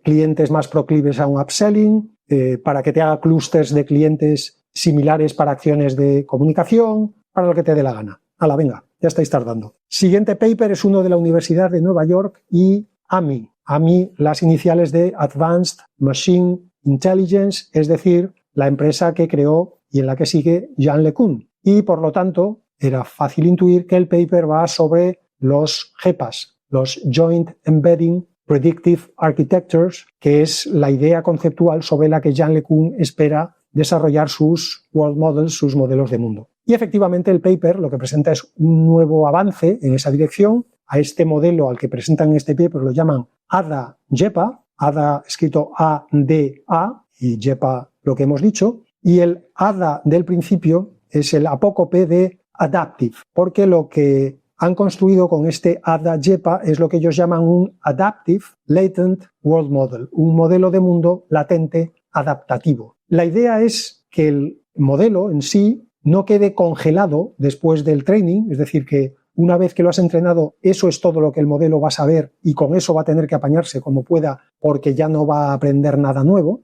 clientes más proclives a un upselling, para que te haga clústeres de clientes similares para acciones de comunicación, para lo que te dé la gana. Venga, ya estáis tardando. Siguiente paper es uno de la Universidad de Nueva York y AMI. AMI, las iniciales de Advanced Machine Intelligence, es decir, la empresa que creó y en la que sigue Yann LeCun. Y por lo tanto, era fácil intuir que el paper va sobre los GEPAs, los Joint Embedding Predictive Architectures, que es la idea conceptual sobre la que Yann LeCun espera desarrollar sus world models, sus modelos de mundo. Y efectivamente el paper lo que presenta es un nuevo avance en esa dirección. A este modelo al que presentan en este paper lo llaman ADA-JEPA, ADA escrito A-D-A y JEPA lo que hemos dicho, y el ADA del principio es el apócope de Adaptive, porque lo que han construido con este ADA-JEPA es lo que ellos llaman un Adaptive Latent World Model, un modelo de mundo latente adaptativo. La idea es que el modelo en sí no quede congelado después del training, es decir, que una vez que lo has entrenado, eso es todo lo que el modelo va a saber y con eso va a tener que apañarse como pueda porque ya no va a aprender nada nuevo.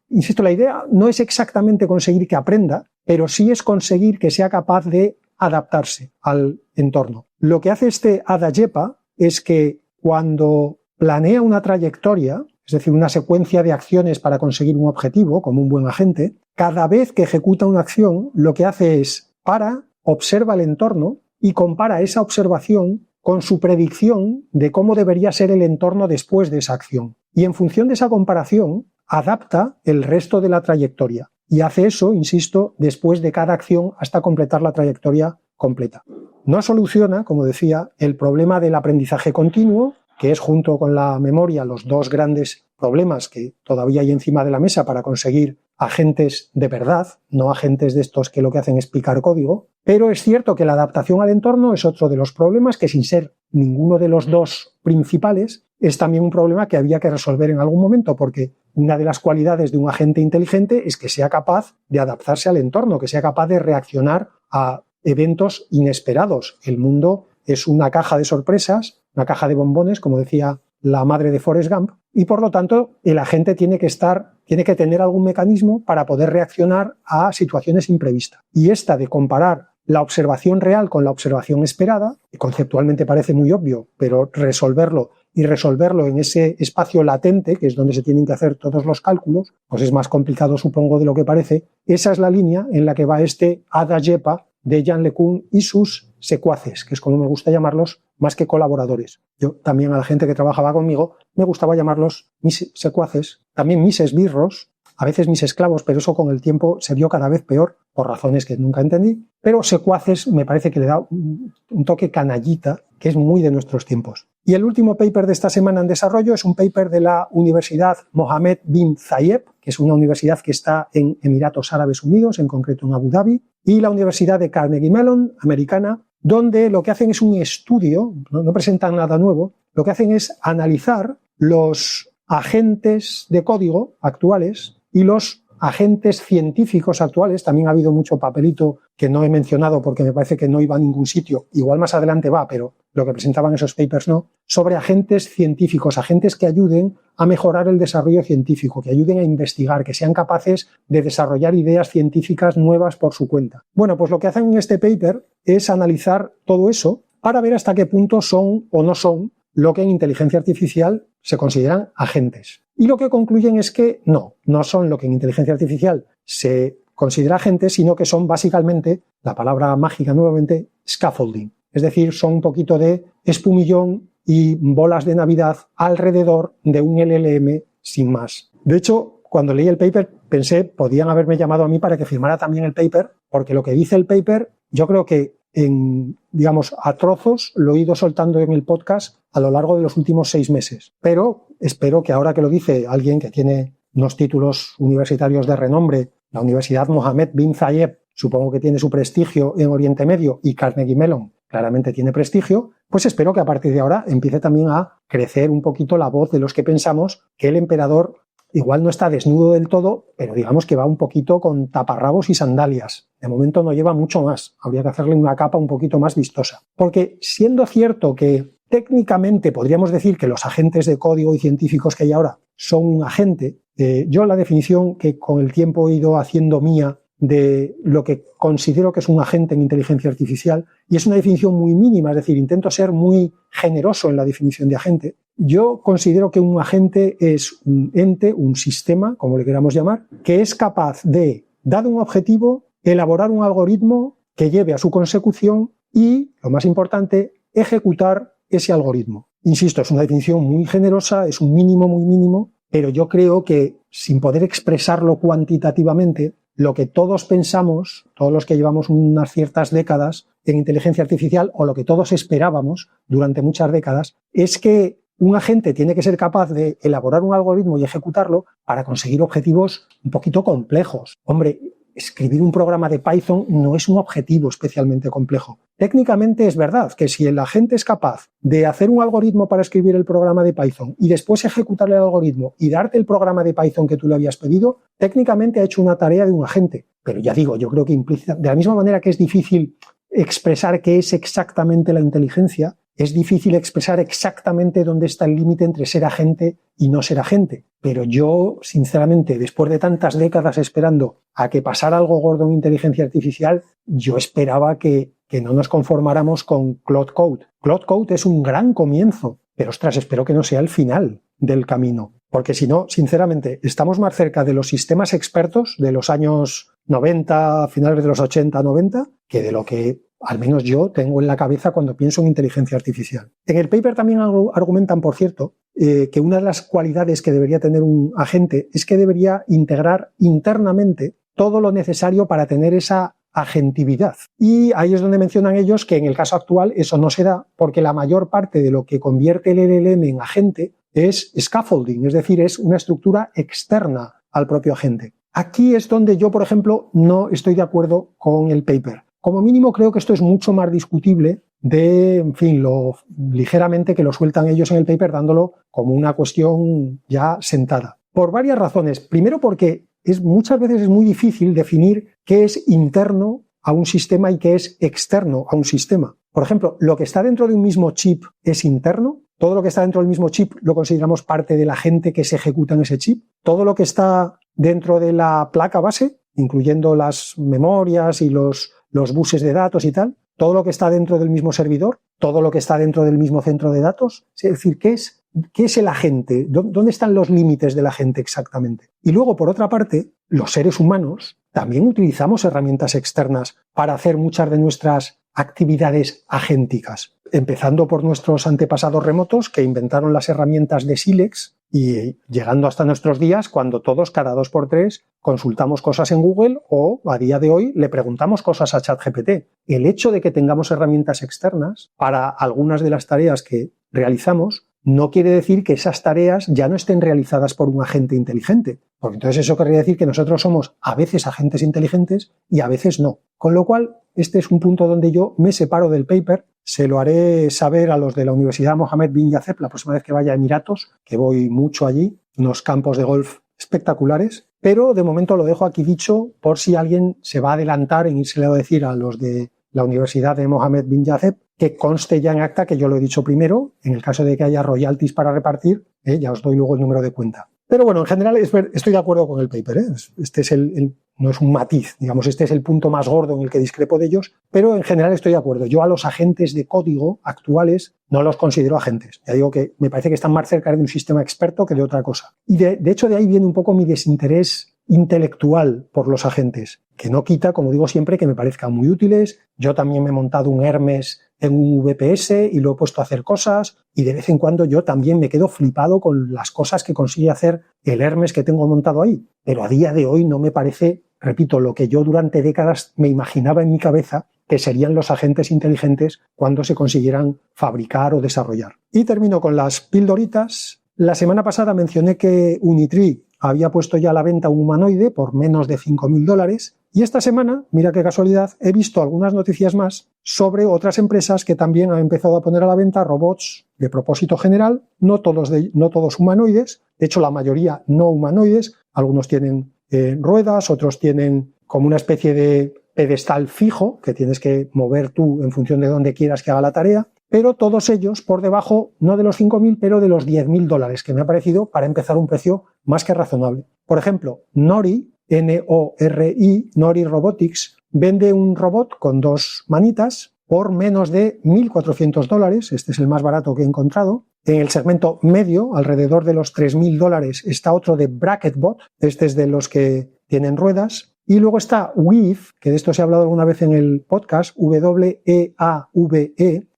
Insisto, la idea no es exactamente conseguir que aprenda, pero sí es conseguir que sea capaz de adaptarse al entorno. Lo que hace este AdaJepa es que cuando planea una trayectoria, es decir, una secuencia de acciones para conseguir un objetivo, como un buen agente, cada vez que ejecuta una acción, lo que hace es observa el entorno y compara esa observación con su predicción de cómo debería ser el entorno después de esa acción. Y en función de esa comparación, adapta el resto de la trayectoria. Y hace eso, insisto, después de cada acción hasta completar la trayectoria completa. No soluciona, como decía, el problema del aprendizaje continuo, que es junto con la memoria los dos grandes problemas que todavía hay encima de la mesa para conseguir agentes de verdad, no agentes de estos que lo que hacen es picar código, pero es cierto que la adaptación al entorno es otro de los problemas que, sin ser ninguno de los dos principales, es también un problema que había que resolver en algún momento, porque una de las cualidades de un agente inteligente es que sea capaz de adaptarse al entorno, que sea capaz de reaccionar a eventos inesperados. El mundo es una caja de sorpresas, una caja de bombones, como decía la madre de Forrest Gump, y por lo tanto el agente tiene que tener algún mecanismo para poder reaccionar a situaciones imprevistas. Y esta de comparar la observación real con la observación esperada, que conceptualmente parece muy obvio, pero resolverlo en ese espacio latente, que es donde se tienen que hacer todos los cálculos, pues es más complicado, supongo, de lo que parece. Esa es la línea en la que va este AdaJepa de Yann LeCun y sus secuaces, que es como me gusta llamarlos, más que colaboradores. Yo también, a la gente que trabajaba conmigo, me gustaba llamarlos mis secuaces, también mis esbirros, a veces mis esclavos, pero eso con el tiempo se vio cada vez peor, por razones que nunca entendí. Pero secuaces me parece que le da un toque canallita, que es muy de nuestros tiempos. Y el último paper de esta semana en desarrollo es un paper de la Universidad Mohammed bin Zayed, que es una universidad que está en Emiratos Árabes Unidos, en concreto en Abu Dhabi, y la Universidad de Carnegie Mellon, americana, donde lo que hacen es un estudio, no presentan nada nuevo, lo que hacen es analizar los agentes de código actuales y los agentes científicos actuales. También ha habido mucho papelito que no he mencionado porque me parece que no iba a ningún sitio, igual más adelante va, pero lo que presentaban esos papers no, sobre agentes científicos, agentes que ayuden a mejorar el desarrollo científico, que ayuden a investigar, que sean capaces de desarrollar ideas científicas nuevas por su cuenta. Bueno, pues lo que hacen en este paper es analizar todo eso para ver hasta qué punto son o no son lo que en inteligencia artificial se consideran agentes. Y lo que concluyen es que no son lo que en inteligencia artificial se considera agentes, sino que son básicamente, la palabra mágica nuevamente, scaffolding. Es decir, son un poquito de espumillón y bolas de Navidad alrededor de un LLM sin más. De hecho, cuando leí el paper pensé, podían haberme llamado a mí para que firmara también el paper, porque lo que dice el paper, yo creo que a trozos lo he ido soltando en el podcast a lo largo de los últimos 6 meses. Pero espero que ahora que lo dice alguien que tiene unos títulos universitarios de renombre, la Universidad Mohammed bin Zayed, supongo que tiene su prestigio en Oriente Medio, y Carnegie Mellon claramente tiene prestigio, pues espero que a partir de ahora empiece también a crecer un poquito la voz de los que pensamos que el emperador igual no está desnudo del todo, pero digamos que va un poquito con taparrabos y sandalias. De momento no lleva mucho más. Habría que hacerle una capa un poquito más vistosa. Porque siendo cierto que técnicamente podríamos decir que los agentes de código y científicos que hay ahora son un agente, yo la definición que con el tiempo he ido haciendo mía de lo que considero que es un agente en inteligencia artificial, y es una definición muy mínima, es decir, intento ser muy generoso en la definición de agente. Yo considero que un agente es un ente, un sistema, como le queramos llamar, que es capaz de, dado un objetivo, elaborar un algoritmo que lleve a su consecución y, lo más importante, ejecutar ese algoritmo. Insisto, es una definición muy generosa, es un mínimo muy mínimo, pero yo creo que, sin poder expresarlo cuantitativamente, lo que todos pensamos, todos los que llevamos unas ciertas décadas en inteligencia artificial, o lo que todos esperábamos durante muchas décadas, es que un agente tiene que ser capaz de elaborar un algoritmo y ejecutarlo para conseguir objetivos un poquito complejos. Hombre, escribir un programa de Python no es un objetivo especialmente complejo. Técnicamente es verdad que si el agente es capaz de hacer un algoritmo para escribir el programa de Python y después ejecutar el algoritmo y darte el programa de Python que tú le habías pedido, técnicamente ha hecho una tarea de un agente. Pero ya digo, yo creo que implícita, de la misma manera que es difícil expresar qué es exactamente la inteligencia, es difícil expresar exactamente dónde está el límite entre ser agente y no ser agente. Pero yo, sinceramente, después de tantas décadas esperando a que pasara algo gordo en inteligencia artificial, yo esperaba que no nos conformáramos con Claude Code. Claude Code es un gran comienzo, pero ostras, espero que no sea el final del camino. Porque si no, sinceramente, estamos más cerca de los sistemas expertos de los años 90, finales de los 80, 90, que de lo que al menos yo tengo en la cabeza cuando pienso en inteligencia artificial. En el paper también argumentan, por cierto, que una de las cualidades que debería tener un agente es que debería integrar internamente todo lo necesario para tener esa agentividad. Y ahí es donde mencionan ellos que en el caso actual eso no se da porque la mayor parte de lo que convierte el LLM en agente es scaffolding, es decir, es una estructura externa al propio agente. Aquí es donde yo, por ejemplo, no estoy de acuerdo con el paper. Como mínimo creo que esto es mucho más discutible de, en fin, lo ligeramente que lo sueltan ellos en el paper dándolo como una cuestión ya sentada. Por varias razones. Primero porque muchas veces es muy difícil definir qué es interno a un sistema y qué es externo a un sistema. Por ejemplo, lo que está dentro de un mismo chip es interno. Todo lo que está dentro del mismo chip lo consideramos parte del agente que se ejecuta en ese chip. Todo lo que está dentro de la placa base, incluyendo las memorias y los buses de datos y tal, todo lo que está dentro del mismo servidor, todo lo que está dentro del mismo centro de datos. Es decir, ¿qué es el agente? ¿Dónde están los límites del agente exactamente? Y luego, por otra parte, los seres humanos también utilizamos herramientas externas para hacer muchas de nuestras actividades agénticas, empezando por nuestros antepasados remotos que inventaron las herramientas de sílex y llegando hasta nuestros días cuando todos cada 2x3 consultamos cosas en Google o a día de hoy le preguntamos cosas a ChatGPT. El hecho de que tengamos herramientas externas para algunas de las tareas que realizamos no quiere decir que esas tareas ya no estén realizadas por un agente inteligente. Porque entonces eso querría decir que nosotros somos a veces agentes inteligentes y a veces no. Con lo cual, este es un punto donde yo me separo del paper. Se lo haré saber a los de la Universidad Mohammed bin Yaseb la próxima vez que vaya a Emiratos, que voy mucho allí, unos campos de golf espectaculares. Pero de momento lo dejo aquí dicho por si alguien se va a adelantar en irse a decir a los de la Universidad de Mohammed bin Yaseb, que conste ya en acta que yo lo he dicho primero. En el caso de que haya royalties para repartir, ya os doy luego el número de cuenta. Pero bueno, en general estoy de acuerdo con el paper. Este es no es un matiz, digamos, este es el punto más gordo en el que discrepo de ellos, pero en general estoy de acuerdo. Yo a los agentes de código actuales no los considero agentes. Ya digo que me parece que están más cerca de un sistema experto que de otra cosa. Y de hecho de ahí viene un poco mi desinterés intelectual por los agentes, que no quita, como digo siempre, que me parezcan muy útiles. Yo también me he montado un Hermes en un VPS y lo he puesto a hacer cosas y de vez en cuando yo también me quedo flipado con las cosas que consigue hacer el Hermes que tengo montado ahí. Pero a día de hoy no me parece, repito, lo que yo durante décadas me imaginaba en mi cabeza que serían los agentes inteligentes cuando se consiguieran fabricar o desarrollar. Y termino con las pildoritas. La semana pasada mencioné que Unitree había puesto ya a la venta un humanoide por menos de $5.000 y esta semana, mira qué casualidad, he visto algunas noticias más sobre otras empresas que también han empezado a poner a la venta robots de propósito general, no todos humanoides, de hecho la mayoría no humanoides, algunos tienen ruedas, otros tienen como una especie de pedestal fijo que tienes que mover tú en función de dónde quieras que haga la tarea, pero todos ellos por debajo, no de los 5.000, pero de los $10.000, que me ha parecido para empezar un precio más que razonable. Por ejemplo, Nori, N-O-R-I, Nori Robotics, vende un robot con 2 manitas por menos de $1.400. Este es el más barato que he encontrado. En el segmento medio, alrededor de los $3.000, está otro de BracketBot. Este es de los que tienen ruedas. Y luego está Weave, que de esto se ha hablado alguna vez en el podcast, W-E-A-V-E,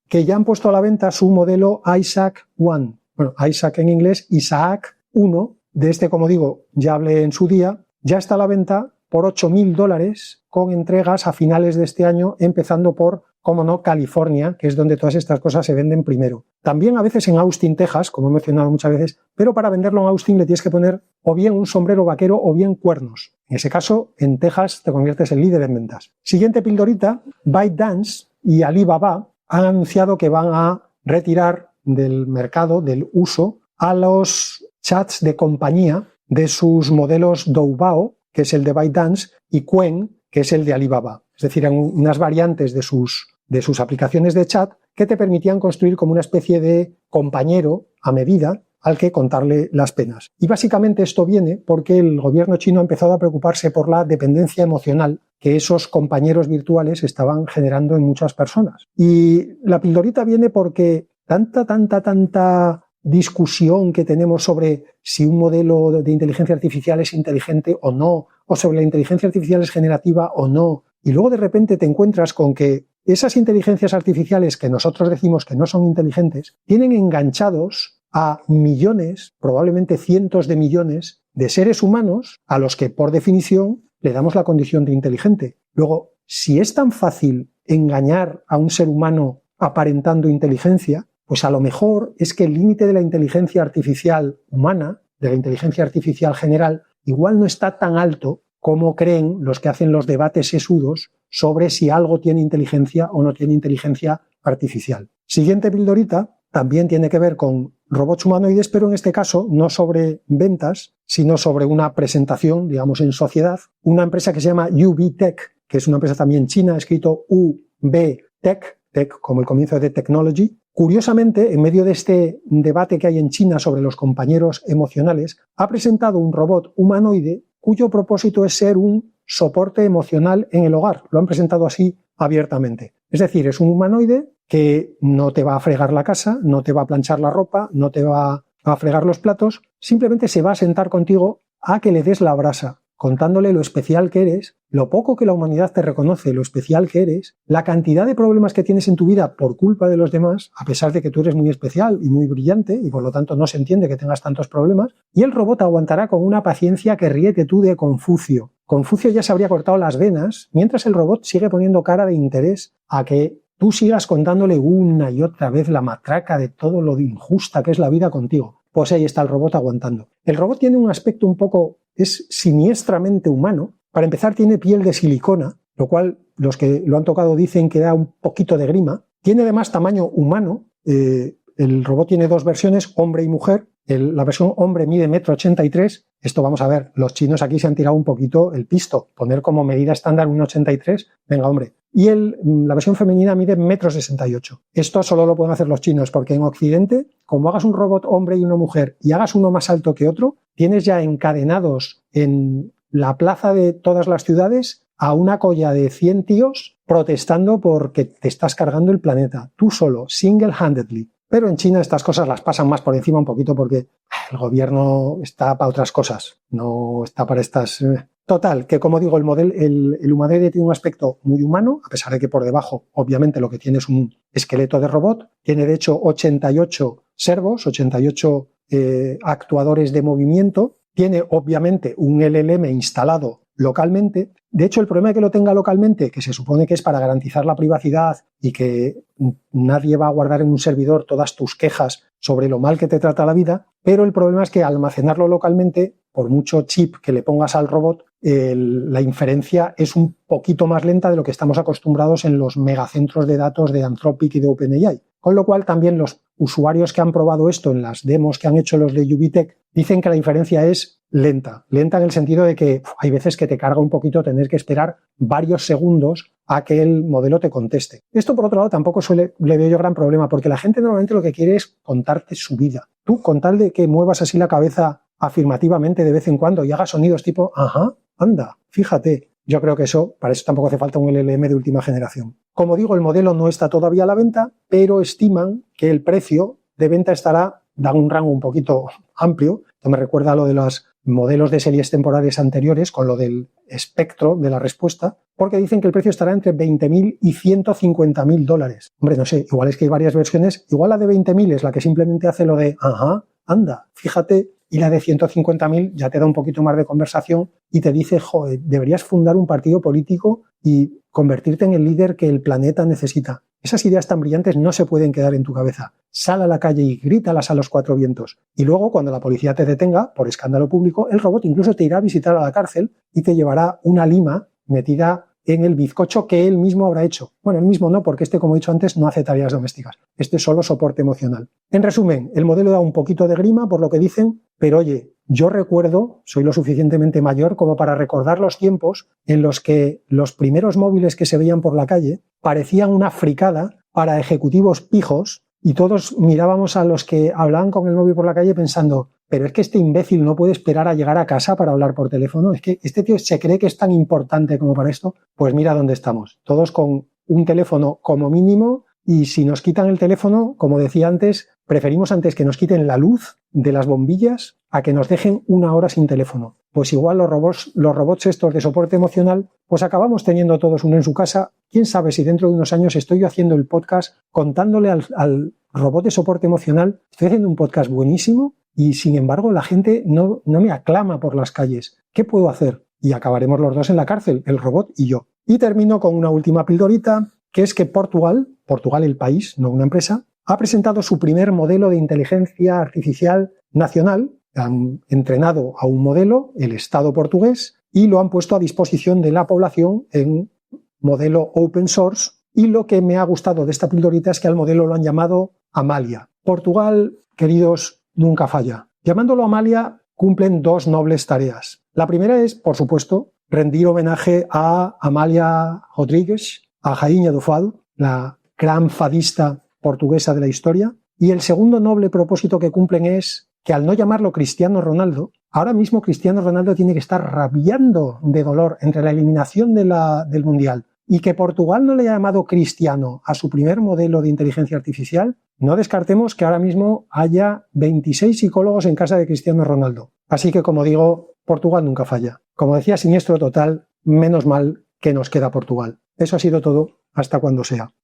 que ya han puesto a la venta su modelo Isaac One. Bueno, Isaac en inglés, Isaac 1. De este, como digo, ya hablé en su día. Ya está a la venta por $8.000 con entregas a finales de este año, empezando por, como no, California, que es donde todas estas cosas se venden primero. También a veces en Austin, Texas, como he mencionado muchas veces, pero para venderlo en Austin le tienes que poner o bien un sombrero vaquero o bien cuernos. En ese caso, en Texas te conviertes en líder en ventas. Siguiente pildorita, ByteDance y Alibaba han anunciado que van a retirar del mercado, del uso, a los chats de compañía de sus modelos Doubao, que es el de ByteDance, y Qwen, que es el de Alibaba. Es decir, eran unas variantes de sus aplicaciones de chat que te permitían construir como una especie de compañero a medida al que contarle las penas. Y básicamente esto viene porque el gobierno chino ha empezado a preocuparse por la dependencia emocional que esos compañeros virtuales estaban generando en muchas personas. Y la pildorita viene porque tanta discusión que tenemos sobre si un modelo de inteligencia artificial es inteligente o no, o sobre la inteligencia artificial es generativa o no, y luego de repente te encuentras con que esas inteligencias artificiales que nosotros decimos que no son inteligentes, tienen enganchados a millones, probablemente cientos de millones de seres humanos a los que por definición le damos la condición de inteligente. Luego, si es tan fácil engañar a un ser humano aparentando inteligencia, pues a lo mejor es que el límite de la inteligencia artificial humana, de la inteligencia artificial general, igual no está tan alto como creen los que hacen los debates sesudos sobre si algo tiene inteligencia o no tiene inteligencia artificial. Siguiente pildorita también tiene que ver con robots humanoides, pero en este caso no sobre ventas, sino sobre una presentación, digamos, en sociedad. Una empresa que se llama UBTech, que es una empresa también china, escrito UBTech, Tech como el comienzo de Technology. Curiosamente, en medio de este debate que hay en China sobre los compañeros emocionales, ha presentado un robot humanoide cuyo propósito es ser un soporte emocional en el hogar. Lo han presentado así abiertamente. Es decir, es un humanoide que no te va a fregar la casa, no te va a planchar la ropa, no te va a fregar los platos, simplemente se va a sentar contigo a que le des la brasa, contándole lo especial que eres, lo poco que la humanidad te reconoce, lo especial que eres, la cantidad de problemas que tienes en tu vida por culpa de los demás, a pesar de que tú eres muy especial y muy brillante y por lo tanto no se entiende que tengas tantos problemas, y el robot aguantará con una paciencia que ríete tú de Confucio. Confucio ya se habría cortado las venas, mientras el robot sigue poniendo cara de interés a que tú sigas contándole una y otra vez la matraca de todo lo injusta que es la vida contigo. Pues ahí está el robot aguantando. El robot tiene un aspecto un poco, es siniestramente humano. Para empezar, tiene piel de silicona, lo cual los que lo han tocado dicen que da un poquito de grima. Tiene además tamaño humano. El robot tiene dos versiones, hombre y mujer. La versión hombre mide 1,83 m. Esto vamos a ver, los chinos aquí se han tirado un poquito el pisto. Poner como medida estándar 1,83 m, venga hombre. Y la versión femenina mide 1,68 m. Esto solo lo pueden hacer los chinos, porque en Occidente, como hagas un robot hombre y una mujer y hagas uno más alto que otro, tienes ya encadenados en la plaza de todas las ciudades a una colla de 100 tíos protestando porque te estás cargando el planeta, tú solo, single-handedly. Pero en China estas cosas las pasan más por encima un poquito porque el gobierno está para otras cosas, no está para estas... Total, que como digo, el humanoide tiene un aspecto muy humano, a pesar de que por debajo, obviamente, lo que tiene es un esqueleto de robot. Tiene, de hecho, 88 servos, 88 actuadores de movimiento. Tiene, obviamente, un LLM instalado localmente. De hecho, el problema de que lo tenga localmente, que se supone que es para garantizar la privacidad y que nadie va a guardar en un servidor todas tus quejas sobre lo mal que te trata la vida, pero el problema es que almacenarlo localmente, por mucho chip que le pongas al robot, la inferencia es un poquito más lenta de lo que estamos acostumbrados en los megacentros de datos de Anthropic y de OpenAI. Con lo cual también los usuarios que han probado esto en las demos que han hecho los de UBTech dicen que la inferencia es lenta. Lenta en el sentido de que hay veces que te carga un poquito tener que esperar varios segundos a que el modelo te conteste. Esto, por otro lado, tampoco le veo yo gran problema, porque la gente normalmente lo que quiere es contarte su vida. Tú, con tal de que muevas así la cabeza afirmativamente de vez en cuando y hagas sonidos tipo, ajá, anda, fíjate. Yo creo que para eso tampoco hace falta un LLM de última generación. Como digo, el modelo no está todavía a la venta, pero estiman que el precio de venta da un rango un poquito amplio. Esto me recuerda a lo de los modelos de series temporales anteriores con lo del espectro de la respuesta, porque dicen que el precio estará entre 20.000 y 150.000 dólares. Hombre, no sé, igual es que hay varias versiones. Igual la de 20.000 es la que simplemente hace lo de, ajá, anda, fíjate, y la de 150.000 ya te da un poquito más de conversación y te dice, joder, deberías fundar un partido político y convertirte en el líder que el planeta necesita. Esas ideas tan brillantes no se pueden quedar en tu cabeza. Sal a la calle y grítalas a los cuatro vientos. Y luego, cuando la policía te detenga, por escándalo público, el robot incluso te irá a visitar a la cárcel y te llevará una lima metida en el bizcocho que él mismo habrá hecho. Bueno, él mismo no, porque este, como he dicho antes, no hace tareas domésticas. Este es solo soporte emocional. En resumen, el modelo da un poquito de grima por lo que dicen, pero oye, yo recuerdo, soy lo suficientemente mayor como para recordar los tiempos en los que los primeros móviles que se veían por la calle parecían una fricada para ejecutivos pijos y todos mirábamos a los que hablaban con el móvil por la calle pensando, pero es que este imbécil no puede esperar a llegar a casa para hablar por teléfono, es que este tío se cree que es tan importante como para esto. Pues mira dónde estamos, todos con un teléfono como mínimo, y si nos quitan el teléfono, como decía antes, preferimos antes que nos quiten la luz de las bombillas a que nos dejen una hora sin teléfono. Pues igual los robots estos de soporte emocional, pues acabamos teniendo todos uno en su casa. Quién sabe si dentro de unos años estoy yo haciendo el podcast contándole al robot de soporte emocional, estoy haciendo un podcast buenísimo y sin embargo la gente no me aclama por las calles. ¿Qué puedo hacer? Y acabaremos los dos en la cárcel, el robot y yo. Y termino con una última pildorita, que es que Portugal el país, no una empresa, ha presentado su primer modelo de inteligencia artificial nacional. Han entrenado a un modelo, el Estado portugués, y lo han puesto a disposición de la población en modelo open source. Y lo que me ha gustado de esta pildorita es que al modelo lo han llamado Amalia. Portugal, queridos, nunca falla. Llamándolo Amalia, cumplen dos nobles tareas. La primera es, por supuesto, rendir homenaje a Amália Rodrigues, a Rainha do Fado, la gran fadista portuguesa de la historia. Y el segundo noble propósito que cumplen es que al no llamarlo Cristiano Ronaldo, ahora mismo Cristiano Ronaldo tiene que estar rabiando de dolor entre la eliminación del Mundial y que Portugal no le haya llamado Cristiano a su primer modelo de inteligencia artificial, no descartemos que ahora mismo haya 26 psicólogos en casa de Cristiano Ronaldo. Así que, como digo, Portugal nunca falla. Como decía Siniestro Total, menos mal que nos queda Portugal. Eso ha sido todo. Hasta cuando sea.